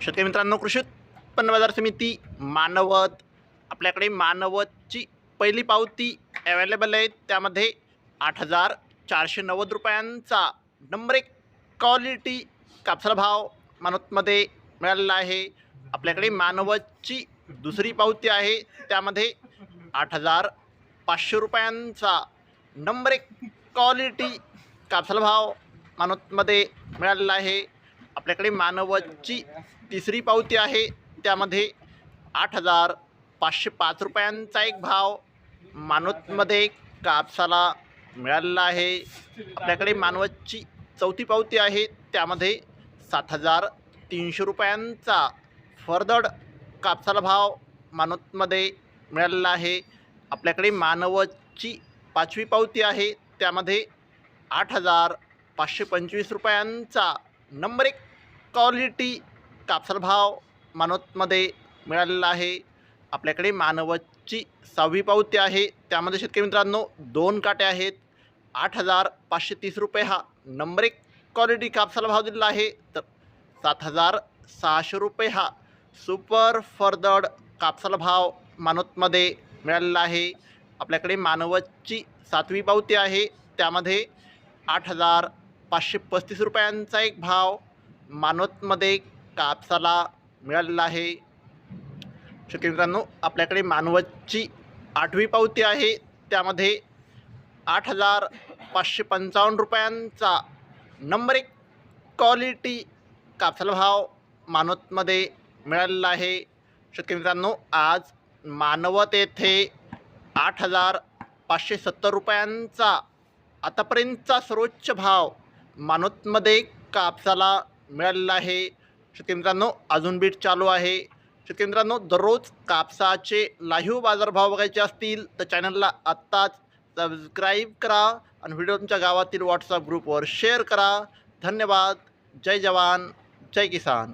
शेतकरी मित्रांनो, कृषी उत्पन्न बाजार समिती मानवत आपल्याकडे मानवतची पहिली पावती अवेलेबल आहे। त्यामध्ये 8,490 रुपयांचा नंबर 1 क्वालिटी कापसाला भाव मानवतमध्ये मिळालेला आहे। आपल्याकडे मानवतची दुसरी पावती आहे, त्यामध्ये 8,500 रुपयांचा नंबर 1 क्वालिटी कापसाला भाव मानवतमध्ये मिळालेला आहे। आपल्याकडे मानवतची तिसरी पावती आहे, त्यामध्ये 8,505 रुपयांचा एक भाव मानवतमध्ये कापसाला मिळालेला आहे। आपल्याकडे मानवतची चौथी पावती आहे, त्यामध्ये 7,300 रुपयांचा फरदड कापसाला भाव मानवतमध्ये मिळालेला आहे। आपल्याकडे मानवतची पाचवी पावती आहे, त्यामध्ये 8,525 रुपयांचा नंबर 1 क्वालिटी कापसाला भाव मानवतमध्ये मिळालेला आहे। आपल्याकडे मानवतची सहावी पावती आहे, त्यामध्ये शेतकरी मित्रांनो 2 काटे आहेत। 8,530 रुपये हा नंबर 1 क्वालिटी कापसाला भाव दिलेला आहे, तर 7,600 रुपये हा सुपर फरदड कापसाला भाव मानवतमध्ये मिळालेला आहे। आपल्याकडे मानवतची सातवी पावती आहे, त्यामध्ये 8,535 रुपयांचा एक भाव मानवतमध्ये कापसाला मिळालेला आहे। शेतकरी मित्रांनो, आपल्याकडे मानवतची आठवी पावती आहे, त्यामध्ये 8,555 रुपयांचा नंबर 1 क्वालिटी कापसाला भाव मानवतमध्ये मिळालेला आहे। शेतकरी मित्रांनो, आज मानवत येथे 8,570 रुपयांचा आतापर्यंतचा सर्वोच्च भाव मानवतमध्ये कापसाला मिळालेला आहे। शेतकरी मित्रांनो, अजून बीट चालू आहे। शेतकरी मित्रांनो, दररोज कापसाचे लाईव्ह बाजारभाव बघायचे असतील तर चॅनलला आत्ताच सबस्क्राईब करा आणि व्हिडिओ तुमच्या गावातील व्हॉट्सअप ग्रुपवर शेअर करा। धन्यवाद। जय जवान, जय किसान।